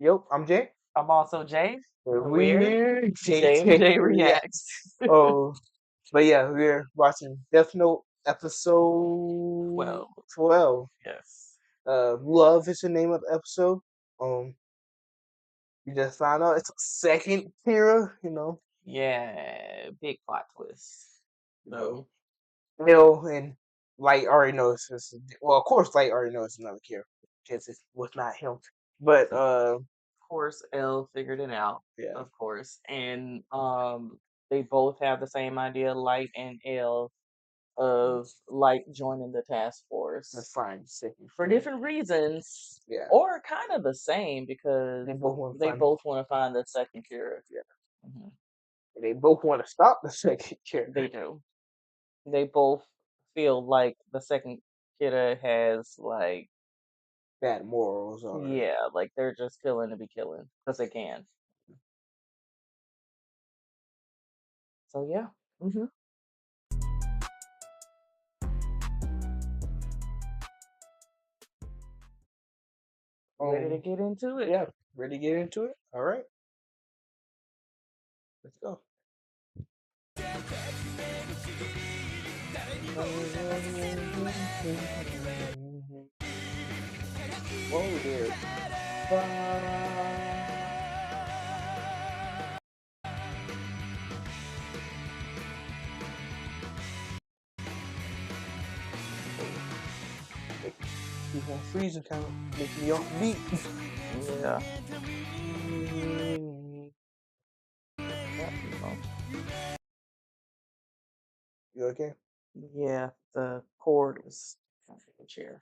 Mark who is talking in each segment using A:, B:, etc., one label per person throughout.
A: Yep, I'm Jay.
B: I'm also Jay.
A: We
B: We're
A: here, JJ
B: J
A: React.
B: Reacts.
A: Oh, but yeah, we're watching Death Note episode
B: Well,
A: 12.
B: yes.
A: Love is the name of the episode. Um, you just found out it's a second Kira,
B: Yeah, big plot twist.
A: you know,
B: So,
A: Will and Light already knows this. Well, of course, Light already knows another Kira because it was not him. But
B: of course, L figured it out,
A: yeah,
B: of course. And they both have the same idea, Light and L, of Light joining the task
A: that's
B: force
A: fine. Second
B: for
A: Kira.
B: different reasons,
A: Yeah,
B: or kind of the same because
A: they both want to
B: they
A: find.
B: both want to find the second cure.
A: Yeah,
B: hmm
A: they both want to stop the second Kira.
B: They do. They both feel like the second kidda has like,
A: Bad morals or
B: yeah, like they're just killing to be killing because they can. So yeah. hmm Ready to
A: um
B: get into it?
A: yeah, ready to get into it? All right, let's go. Whoa there. Keep on freezing, kind of making me off beat.
B: Yeah. Yeah.
A: You okay?
B: Yeah. The cord was kind of the chair.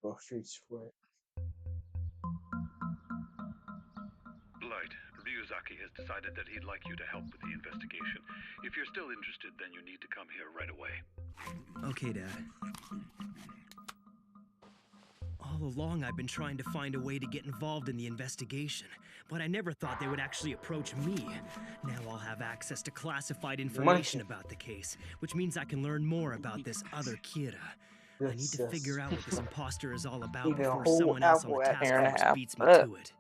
A: Go streets for it.
C: Light, Ryuzaki has decided that he'd like you to help with the investigation. If you're still interested, then you need to come here right away.
D: Okay, Dad. All along, I've been trying to find a way to get involved in the investigation, but I never thought they would actually approach me. Now I'll have access to classified information about the case, which means I can learn more about this other Kira. I need to figure out what this imposter is all about
A: Eating a
D: before
A: whole
D: someone else on
A: apple
D: the
A: at
D: task
B: Year and a
D: force
B: half.
D: beats me
B: Ugh.
D: to it.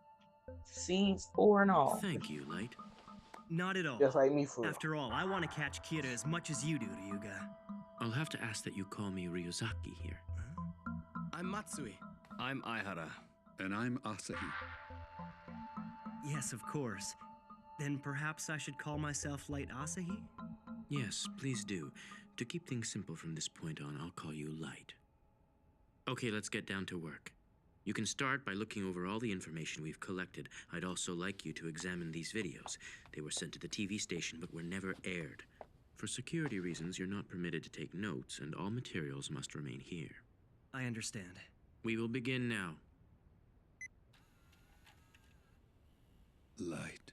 B: Seeds, core, and all.
C: Thank you, Light.
D: Not at all.
A: Just like me for real.
D: After all, I want to catch Kira as much as you do, Ryuga.
C: I'll have to ask that you call me Ryuzaki here.
E: I'm Matsui.
F: I'm Aihara.
C: And I'm Asahi.
D: Yes, of course. Then perhaps I should call myself Light Asahi?
C: Yes, please do. To keep things simple from this point on, I'll call you Light. Okay, let's get down to work. You can start by looking over all the information we've collected. I'd also like you to examine these videos. They were sent to the TV station but were never aired. For security reasons, you're not permitted to take notes, and all materials must remain here.
D: I understand.
C: We will begin now.
F: Light.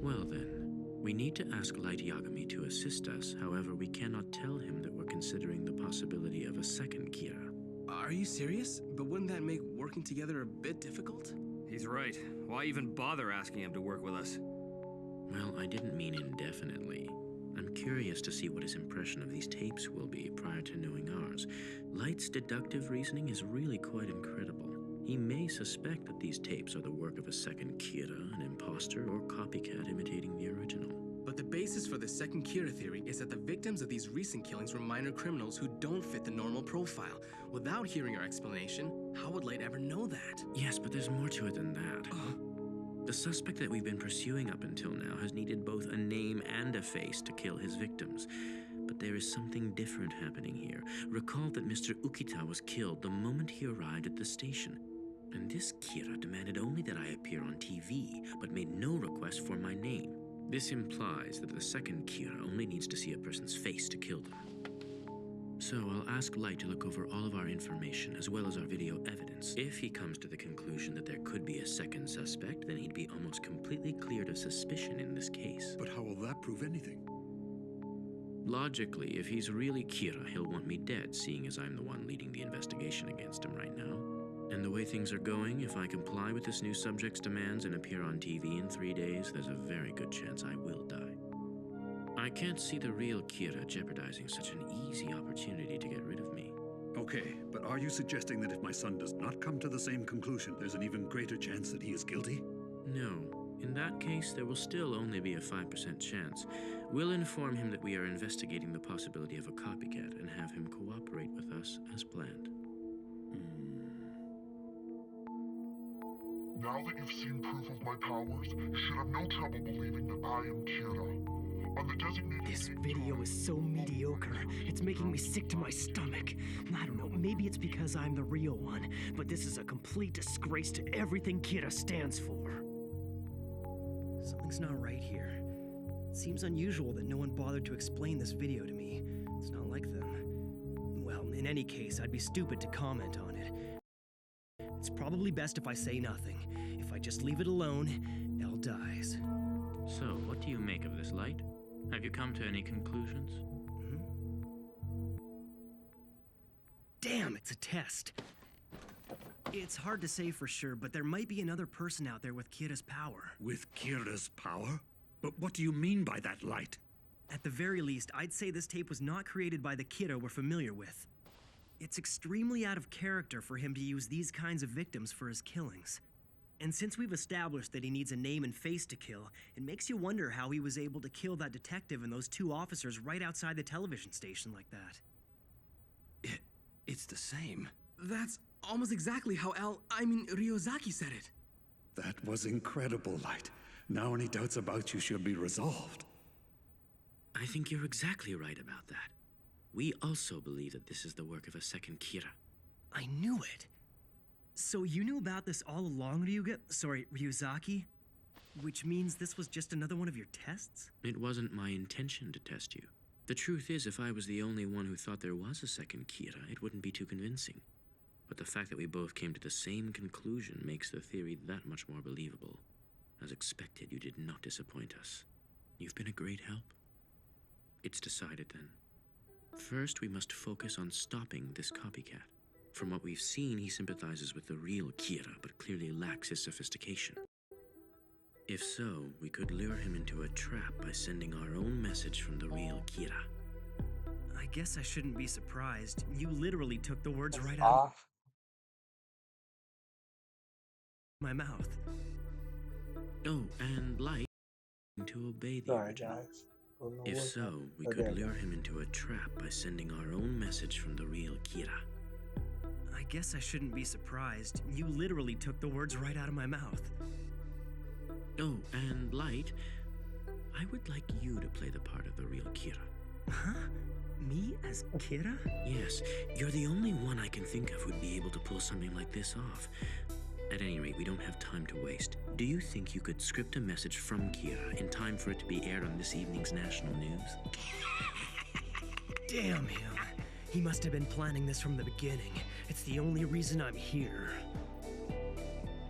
C: Well then, we need to ask Light Yagami to assist us. However, we cannot tell him that we're considering the possibility of a second Kira.
E: Are you serious? But wouldn't that make working together a bit difficult?
F: He's right. Why even bother asking him to work with us?
C: Well, I didn't mean indefinitely. I'm curious to see what his impression of these tapes will be prior to knowing ours. Light's deductive reasoning is really quite incredible. He may suspect that these tapes are the work of a second Kira, an imposter, or copycat imitating the original.
E: But the basis for the second Kira theory is that the victims of these recent killings were minor criminals who don't fit the normal profile. Without hearing our explanation, how would Light ever know that?
C: Yes, but there's more to it than that. The suspect that we've been pursuing up until now has needed both a name and a face to kill his victims. But there is something different happening here. Recall that Mr. Ukita was killed the moment he arrived at the station. And this Kira demanded only that I appear on TV, but made no request for my name. This implies that the second Kira only needs to see a person's face to kill them. So I'll ask Light to look over all of our information, as well as our video evidence. If he comes to the conclusion that there could be a second suspect, then he'd be almost completely cleared of suspicion in this case.
G: But how will that prove anything?
C: Logically, if he's really Kira, he'll want me dead, seeing as I'm the one leading the investigation against him right now. And the way things are going, if I comply with this new subject's demands and appear on TV in 3 days, there's a very good chance I will die. I can't see the real Kira jeopardizing such an easy opportunity to get rid of me.
G: Okay, but are you suggesting that if my son does not come to the same conclusion, there's an even greater chance that he is guilty?
C: No. In that case, there will still only be a 5% chance. We'll inform him that we are investigating the possibility of a copycat and have him cooperate with us as planned.
H: Now that you've seen proof of my powers, you should have no trouble believing that I am Kira. On the designated
D: This
H: date
D: video
H: time-
D: is so mediocre. It's making me sick to my stomach. I don't know, maybe it's because I'm the real one, but this is a complete disgrace to everything Kira stands for. Something's not right here. It seems unusual that no one bothered to explain this video to me. It's not like them. Well, in any case, I'd be stupid to comment on it. It's probably best if I say nothing. If I just leave it alone, Elle dies.
C: So, what do you make of this, Light? Have you come to any conclusions?
D: Damn, it's a test. It's hard to say for sure, but there might be another person out there with Kira's power.
G: With Kira's power? But what do you mean by that, Light?
D: At the very least, I'd say this tape was not created by the Kira we're familiar with. It's extremely out of character for him to use these kinds of victims for his killings. And since we've established that he needs a name and face to kill, it makes you wonder how he was able to kill that detective and those 2 officers right outside the television station like that.
G: It's the same.
E: That's almost exactly how Ryozaki said it.
G: That was incredible, Light. Now any doubts about you should be resolved.
C: I think you're exactly right about that. We also believe that this is the work of a second Kira.
D: I knew it. So you knew about this all along, Ryuzaki? Which means this was just another one of your tests?
C: It wasn't my intention to test you. The truth is, if I was the only one who thought there was a second Kira, it wouldn't be too convincing. But the fact that we both came to the same conclusion makes the theory that much more believable. As expected, you did not disappoint us. You've been a great help. It's decided then. First, we must focus on stopping this copycat. From what we've seen, he sympathizes with the real Kira, but clearly lacks his sophistication. If so, we could lure him into a trap by sending our own message from the real Kira.
D: I guess I shouldn't be surprised. You literally took the words right out of
A: Off.
D: my mouth.
C: Oh, and Light to obey the
A: Sorry,
C: order.
A: Giles. Don't know
C: If
A: what's
C: so,
A: happening.
C: we
A: Oh,
C: could
A: there we
C: lure
A: go.
C: him into a trap by sending our own message from the real Kira.
D: I guess I shouldn't be surprised. You literally took the words right out of my mouth.
C: Oh, and Light, I would like you to play the part of the real Kira.
D: Huh? Me as Kira?
C: Yes, you're the only one I can think of who'd be able to pull something like this off. At any rate, we don't have time to waste. Do you think you could script a message from Kira in time for it to be aired on this evening's national news?
D: Damn him. He must have been planning this from the beginning. It's the only reason I'm here.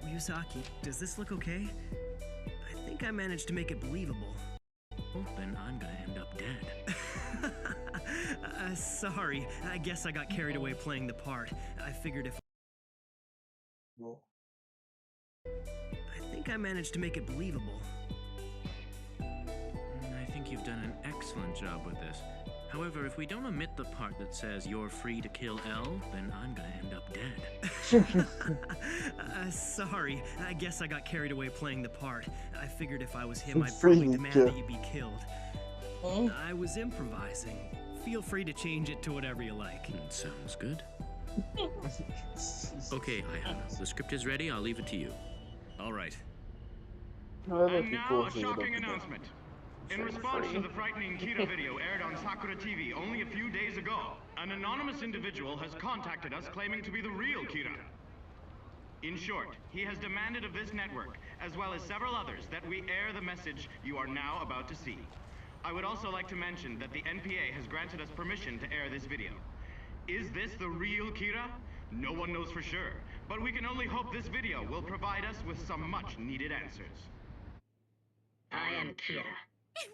D: Ryuzaki, does this look okay? I think I managed to make it believable.
C: Oh, then I'm gonna end up dead.
D: Sorry. I guess I got carried away playing the part. I figured if...
A: Well,
D: I think I managed to make it believable.
C: I think you've done an excellent job with this. However, if we don't omit the part that says you're free to kill Elle, then I'm gonna end up dead.
D: Sorry. I guess I got carried away playing the part. I figured if I was him, I'd
A: Free
D: probably
A: to
D: demand
A: kill.
D: that you be killed. I was improvising. Feel free to change it to whatever you like.
C: Sounds good. Okay, Ayano, the script is ready. I'll leave it to you.
F: All right.
A: No, that'd
I: And
A: be
I: now
A: cool
I: a
A: if you
I: shocking
A: don't-
I: announcement. In
A: Free.
I: response to the frightening Kira video aired on Sakura TV only a few days ago, an anonymous individual has contacted us claiming to be the real Kira. In short, he has demanded of this network, as well as several others, that we air the message you are now about to see. I would also like to mention that the NPA has granted us permission to air this video. Is this the real Kira? No one knows for sure, but we can only hope this video will provide us with some much needed answers.
J: I am Kira,
K: It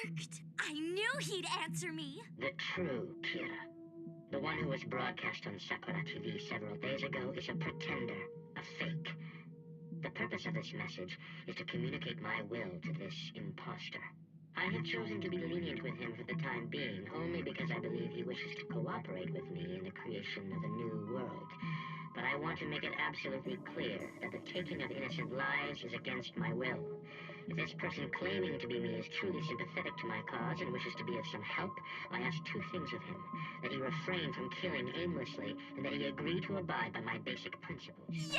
K: worked! I knew he'd answer me.
J: the true Kira. The one who was broadcast on Sakura TV several days ago is a pretender, a fake. The purpose of this message is to communicate my will to this imposter. I have chosen to be lenient with him for the time being, only because I believe he wishes to cooperate with me in the creation of a new world. But I want to make it absolutely clear that the taking of innocent lives is against my will. If this person claiming to be me is truly sympathetic to my cause and wishes to be of some help, I ask two things of him. That he refrain from killing aimlessly, and that he agree to abide by my basic principles.
K: Yay!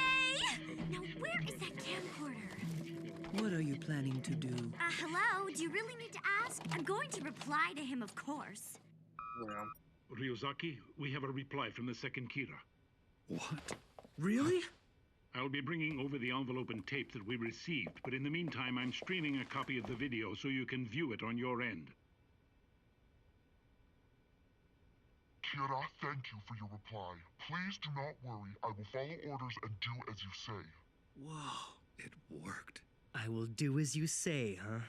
K: Now where is that camcorder?
D: What are you planning to do?
K: Hello? Do you really need to ask? I'm going to reply to him, of course.
A: Yeah.
L: Ryuzaki, we have a reply from the second Kira.
G: What?
D: Really?
L: I'll be bringing over the envelope and tape that we received, but in the meantime, I'm streaming a copy of the video so you can view it on your end.
H: Kira, thank you for your reply. Please do not worry. I will follow orders and do as you say.
G: Whoa, it worked.
D: I will do as you say, huh?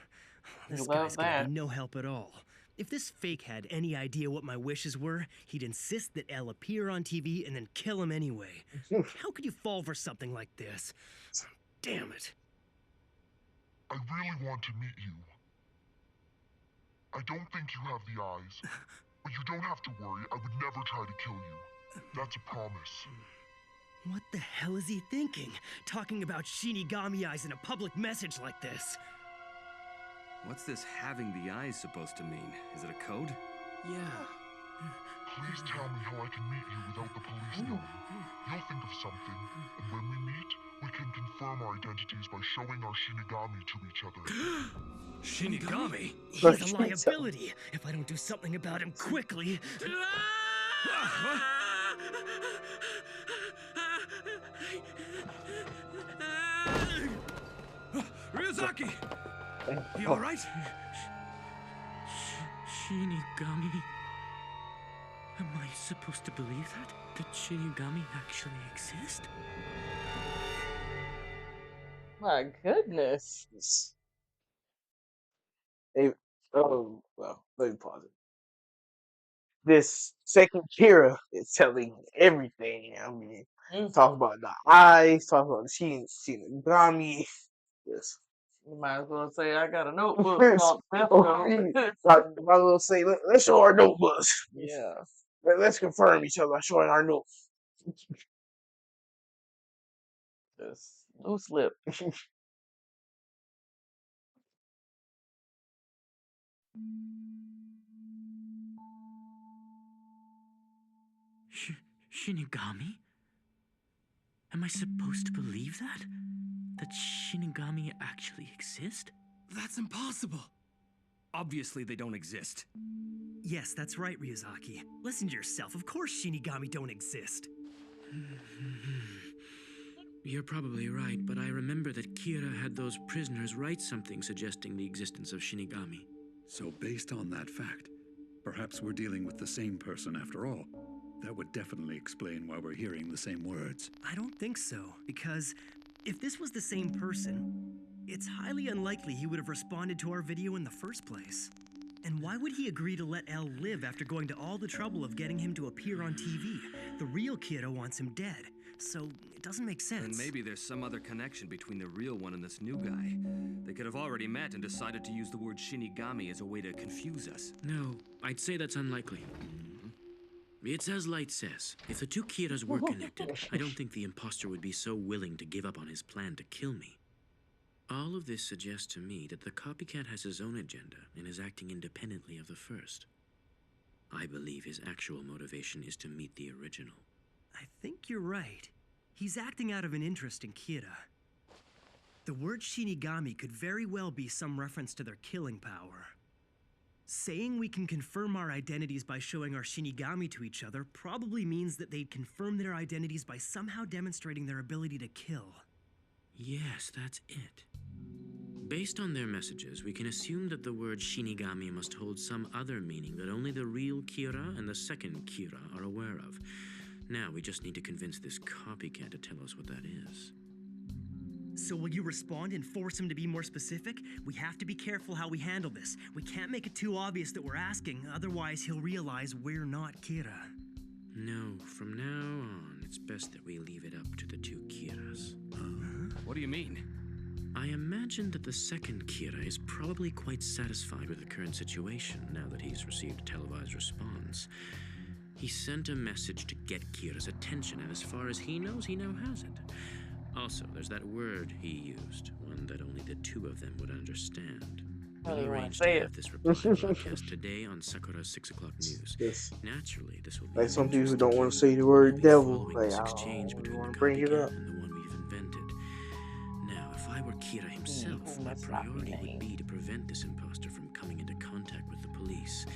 D: This
B: Love
D: guy's gonna
B: that.
D: be no help at all. If this fake had any idea what my wishes were, he'd insist that Elle appear on TV and then kill him anyway. How could you fall for something like this? Damn it.
H: I really want to meet you. I don't think you have the eyes, but you don't have to worry. I would never try to kill you. That's a promise.
D: What the hell is he thinking? Talking about Shinigami eyes in a public message like this?
F: What's this having the eyes supposed to mean? Is it a code?
D: Yeah.
H: Please tell me how I can meet you without the police knowing. You'll think of something, and when we meet, we can confirm our identities by showing our Shinigami to each other.
F: Shinigami?
D: He's a liability if I don't do something about him quickly.
F: Ryuzaki! You alright?
C: Shinigami? Am I supposed to believe that? That Shinigami actually exist?
B: My goodness.
A: Oh, well, let me pause it. This second Kira is telling everything. I mean, talk about the eyes, talk about the Shinigami. Yes.
B: You might as well say I got a notebook
A: Chris,
B: called Death
A: like I will say, let's show our notebooks.
B: Yeah.
A: Let's confirm each other by showing our notes.
B: Just loose lip.
C: Shinigami? Am I supposed to believe that? That Shinigami actually exist?
E: That's impossible.
F: Obviously, they don't exist.
D: Yes, that's right, Ryuzaki. Listen to yourself. Of course Shinigami don't exist.
C: You're probably right, but I remember that Kira had those prisoners write something suggesting the existence of Shinigami.
G: So based on that fact, perhaps we're dealing with the same person after all. That would definitely explain why we're hearing the same words.
D: I don't think so, because if this was the same person, it's highly unlikely he would have responded to our video in the first place. And why would he agree to let Elle live after going to all the trouble of getting him to appear on TV? The real Kira wants him dead, so it doesn't make sense.
F: And maybe there's some other connection between the real one and this new guy. They could have already met and decided to use the word Shinigami as a way to confuse us.
C: No, I'd say that's unlikely. It's as Light says. If the two Kiras were connected, I don't think the imposter would be so willing to give up on his plan to kill me. All of this suggests to me that the copycat has his own agenda and is acting independently of the first. I believe his actual motivation is to meet the original.
D: I think you're right. He's acting out of an interest in Kira. The word Shinigami could very well be some reference to their killing power. Saying we can confirm our identities by showing our Shinigami to each other probably means that they'd confirm their identities by somehow demonstrating their ability to kill.
C: Yes, that's it. Based on their messages, we can assume that the word Shinigami must hold some other meaning that only the real Kira and the second Kira are aware of. Now we just need to convince this copycat to tell us what that is.
D: So will you respond and force him to be more specific? We have to be careful how we handle this. We can't make it too obvious that we're asking, otherwise he'll realize we're not Kira.
C: No, from now on, it's best that we leave it up to the two Kiras.
F: What do you mean?
C: I imagine that the second Kira is probably quite satisfied with the current situation now that he's received a televised response. He sent a message to get Kira's attention, and as far as he knows, he now has it. Also, there's that word he used, one that only the two of them would understand.
B: How do
C: We'll
B: you wanna
C: arrange
B: say
C: to
B: it?
C: have this reply broadcast today on Sakura's 6 o'clock news.
A: Yes.
C: Naturally, this will be
A: Like
C: of
A: some people
C: interest
A: don't
C: to
A: want to
C: you.
A: say the
C: We'll
A: word
C: be
A: devil.
C: following
A: Like,
C: this
A: I
C: exchange
A: don't
C: between
A: want
C: the
A: to bring it
C: copycat
A: up.
C: and the one we've invented. Now, if I were Kira himself, my
B: must not be
C: priority would
B: named.
C: be to prevent this imposter from coming into contact with the police.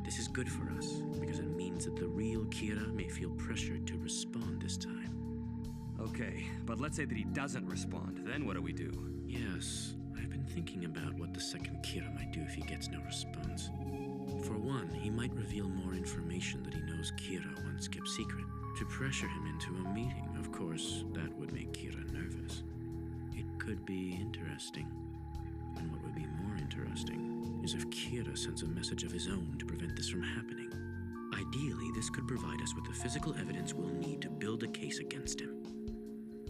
C: This is good for us, because it means that the real Kira may feel pressured to respond this time.
F: Okay, but let's say that he doesn't respond. Then what do we do?
C: Yes, I've been thinking about what the second Kira might do if he gets no response. For one, he might reveal more information that he knows Kira once kept secret. To pressure him into a meeting, of course, that would make Kira nervous. It could be interesting. And what would be more interesting is if Kira sends a message of his own to prevent this from happening. Ideally, this could provide us with the physical evidence we'll need to build a case against him.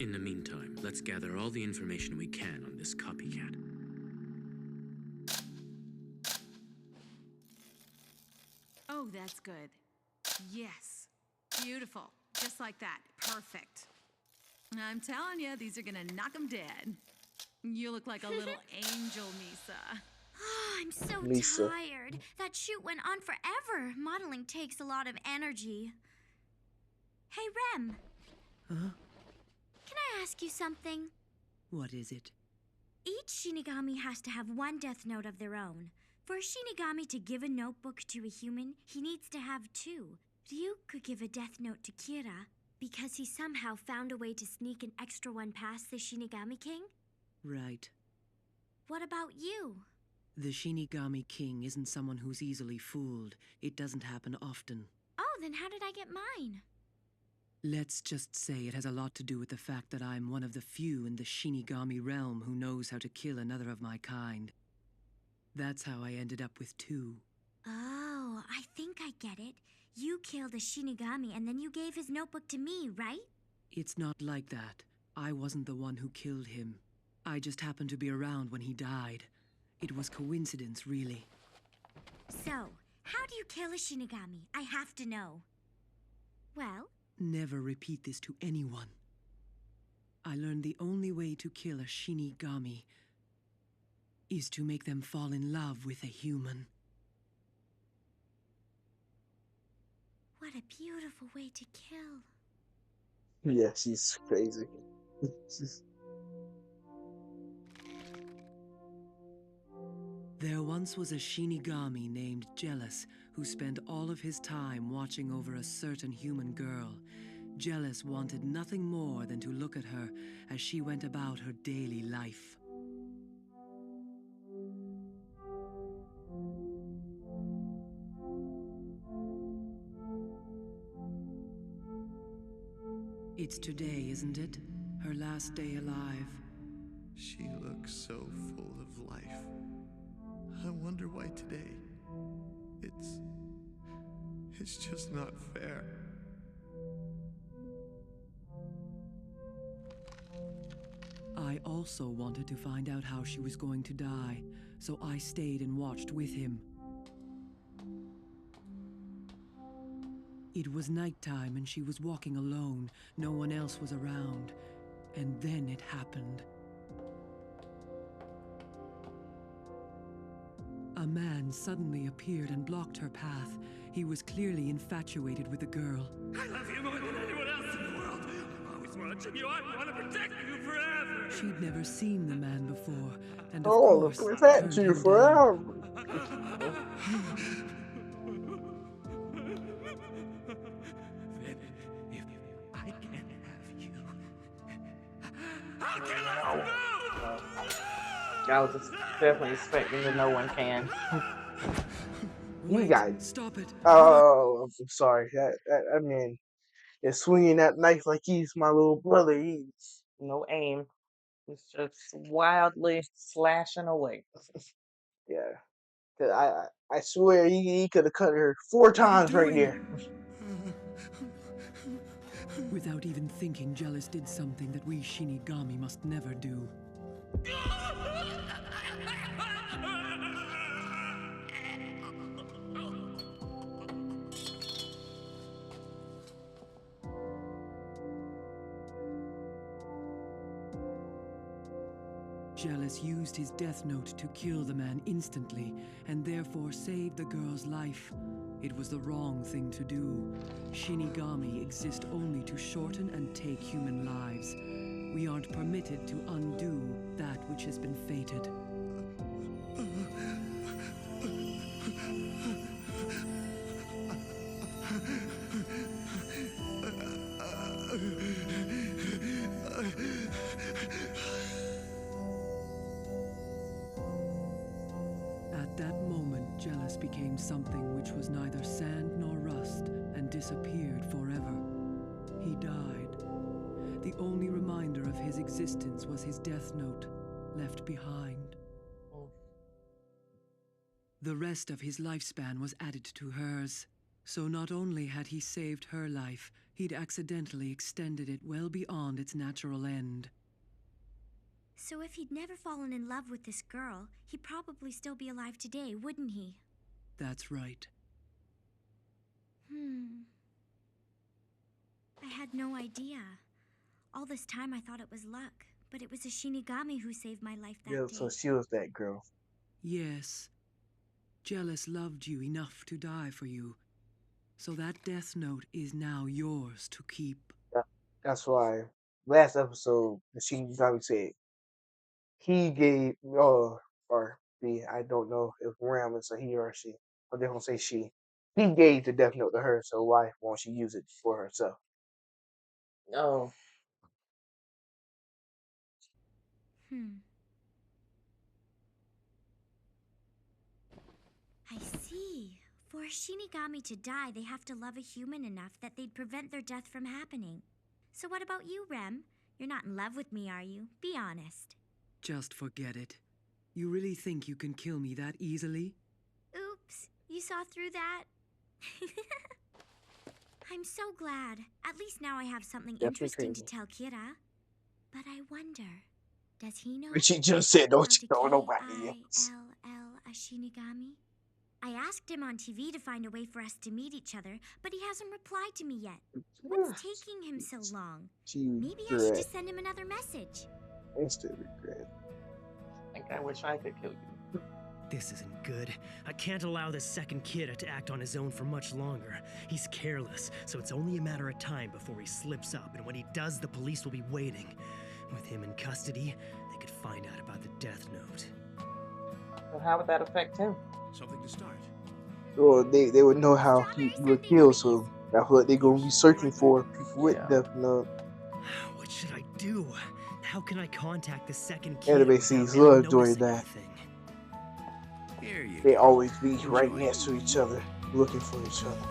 C: In the meantime, let's gather all the information we can on this copycat.
M: Oh, that's good. Yes. Beautiful. Just like that. Perfect. I'm telling you, these are gonna knock him dead. You look like a little angel, Misa.
K: Oh, I'm so
A: Lisa.
K: tired. That shoot went on forever. Modeling takes a lot of energy. Hey, Rem.
N: Huh?
K: Can I ask you something?
N: What is it?
K: Each Shinigami has to have one death note of their own. For a Shinigami to give a notebook to a human, he needs to have two. Ryu could give a death note to Kira because he somehow found a way to sneak an extra one past the Shinigami King.
N: Right.
K: What about you?
N: The Shinigami King isn't someone who's easily fooled. It doesn't happen often.
K: Oh, then how did I get mine?
N: Let's just say it has a lot to do with the fact that I'm one of the few in the Shinigami realm who knows how to kill another of my kind. That's how I ended up with two.
K: Oh, I think I get it. You killed a Shinigami and then you gave his notebook to me, right?
N: It's not like that. I wasn't the one who killed him. I just happened to be around when he died. It was coincidence, really.
K: So, how do you kill a Shinigami? I have to know. Well?
N: Never repeat this to anyone. I learned the only way to kill a Shinigami is to make them fall in love with a human.
K: What a beautiful way to kill.
A: Yeah, she's crazy.
N: There once was a Shinigami named Jealous who spent all of his time watching over a certain human girl. Jealous wanted nothing more than to look at her as she went about her daily life. It's today, isn't it? Her last day alive.
O: She looks so full of life. I wonder why today. It's just not fair.
N: I also wanted to find out how she was going to die, so I stayed and watched with him. It was nighttime and she was walking alone. No one else was around. And then it happened. A man suddenly appeared and blocked her path. He was clearly infatuated with the girl.
P: I love you more than anyone else in the world. I'm always watching you. I want to protect you forever.
N: She'd never seen the man before, and of
A: Oh,
N: course,
A: protect
N: turned
A: you
N: him
A: forever.
P: If I can't have you, how can I
B: I was definitely expecting that no one can.
A: You guys.
N: Stop it.
A: Oh, I'm sorry. I mean, is swinging that knife like he's my little brother. He's
B: No aim. It's just wildly slashing away.
A: yeah. 'Cause I swear he could have cut her 4 times right there.
N: Without even thinking, Jealous did something that we Shinigami must never do. Jealous used his death note to kill the man instantly, and therefore saved the girl's life. It was the wrong thing to do. Shinigami exist only to shorten and take human lives. We aren't permitted to undo that which has been fated. At that moment, Jealous became something which was neither sand nor rust and disappeared forever. He died. The only reminder of his existence was his death note, left behind. The rest of his lifespan was added to hers. So not only had he saved her life, he'd accidentally extended it well beyond its natural end.
K: So if he'd never fallen in love with this girl, he'd probably still be alive today, wouldn't he?
N: That's right.
K: I had no idea. All this time I thought it was luck, but it was a Shinigami who saved my life that
A: Yeah,
K: day.
A: so she was that girl.
N: Yes. Jealous loved you enough to die for you. So that death note is now yours to keep.
A: That's why last episode the Shinigami said he gave or the I don't know if Ram is a he or a she. I'm just gonna say she. He gave the death note to her, so why won't she use it for herself?
B: Oh.
K: I see. For a Shinigami to die, they have to love a human enough that they'd prevent their death from happening. So what about you, Rem? You're not in love with me, are you? Be honest.
N: Just forget it. You really think you can kill me that easily?
K: Oops, you saw through that? I'm so glad. At least now I have something
A: Definitely
K: interesting
A: crazy.
K: to tell Kira. But I wonder, does he know
A: She just said, "Don't
K: how
A: you
K: to
A: tell nobody else."
K: K-I-L-L a Shinigami? I asked him on TV to find a way for us to meet each other, but he hasn't replied to me yet. What's taking him so long? Maybe I should just send him another message.
A: Instant regret.
B: I wish I could kill you.
D: This isn't good. I can't allow this second kid to act on his own for much longer. He's careless, so it's only a matter of time before he slips up, and when he does, the police will be waiting. With him in custody, they could find out about the death note.
B: So how would that affect him?
P: Something to start.
A: Well, they would know how he would kill, so that's what they're gonna be searching for. People with death note.
D: What should I do? How can I contact the second kid
A: Anime
D: without
A: sees
D: him
A: love doing
D: noticing
A: that.
D: anything?
P: Here you
A: They
P: go.
A: always be right
P: Enjoy.
A: next to each other, looking for each other.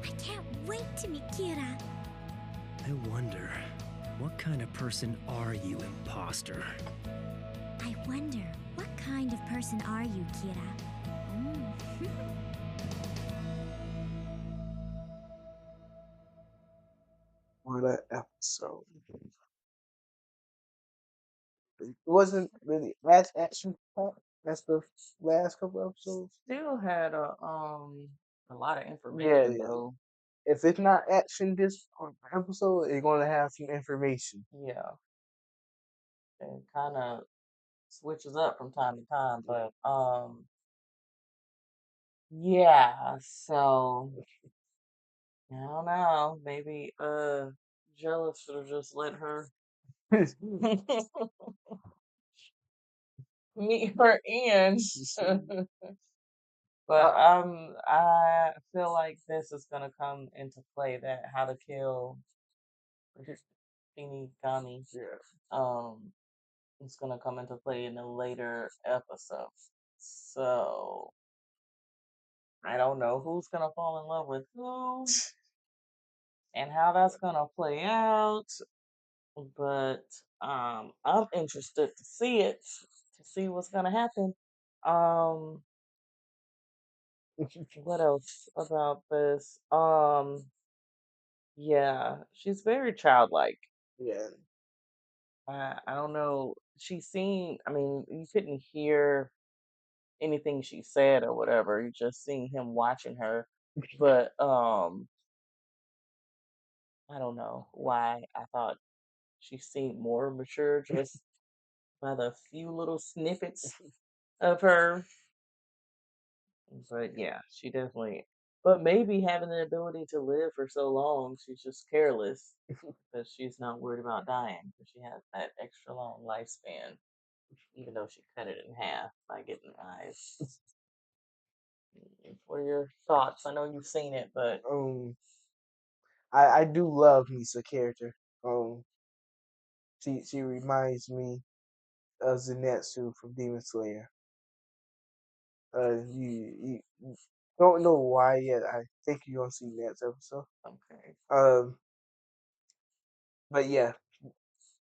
K: I can't wait to meet Kira.
D: I wonder, what kind of person are you, imposter?
K: I wonder, what kind of person are you, Kira?
A: What an episode! It wasn't really as action packed as the last couple episodes.
B: Still had a lot of
A: Yeah,
B: information
A: yeah.
B: though.
A: If it's not action this episode, it's gonna have some information.
B: Yeah. And kind of switches up from time to time, but yeah, so I don't know. Maybe Jealous should have just let her meet her end. But I feel like this is gonna come into play, that how to kill Shinigami. It's gonna come into play in a later episode. So I don't know who's gonna fall in love with who and how that's gonna play out. But I'm interested to see it, to see what's gonna happen. Um what else about this? Yeah, she's very childlike.
A: Yeah.
B: I don't know. She seemed. I mean, you couldn't hear anything she said or whatever. You just seen him watching her, but I don't know why I thought she seemed more mature just by the few little snippets of her. But yeah, she definitely. But maybe having the ability to live for so long, she's just careless because she's not worried about dying because she has that extra long lifespan, even though she cut it in half by getting eyes. What are your thoughts? I know you've seen it, but
A: I do love Misa character. She reminds me of Zenitsu from Demon Slayer. You don't know why yet. I think you're gonna see next episode.
B: Okay.
A: But yeah,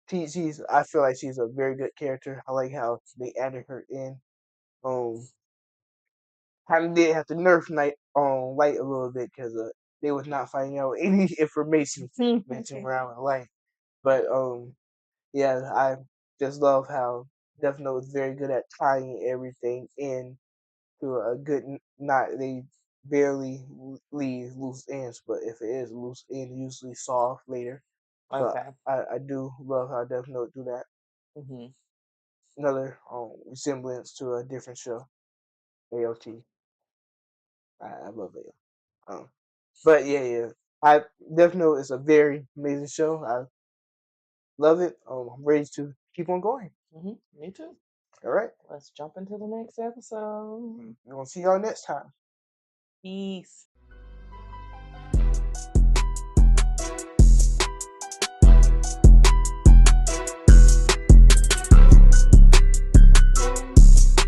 A: she's. I feel like she's a very good character. I like how they added her in. Kind of did have to nerf Light a little bit because they was not finding out any information mentioned around Light. But yeah, I just love how Death Note is very good at tying everything in to a good not they barely leave loose ends, but if it is loose end, usually solved later. So
B: Okay.
A: I do love how Death Note do that.
B: Mhm.
A: Another resemblance to a different show, AOT. I love it. But yeah, I Death Note is a very amazing show. I love it. I'm ready to keep on going.
B: Me too.
A: All right,
B: Let's jump into the next episode.
A: we're gonna see y'all next time.
B: Peace.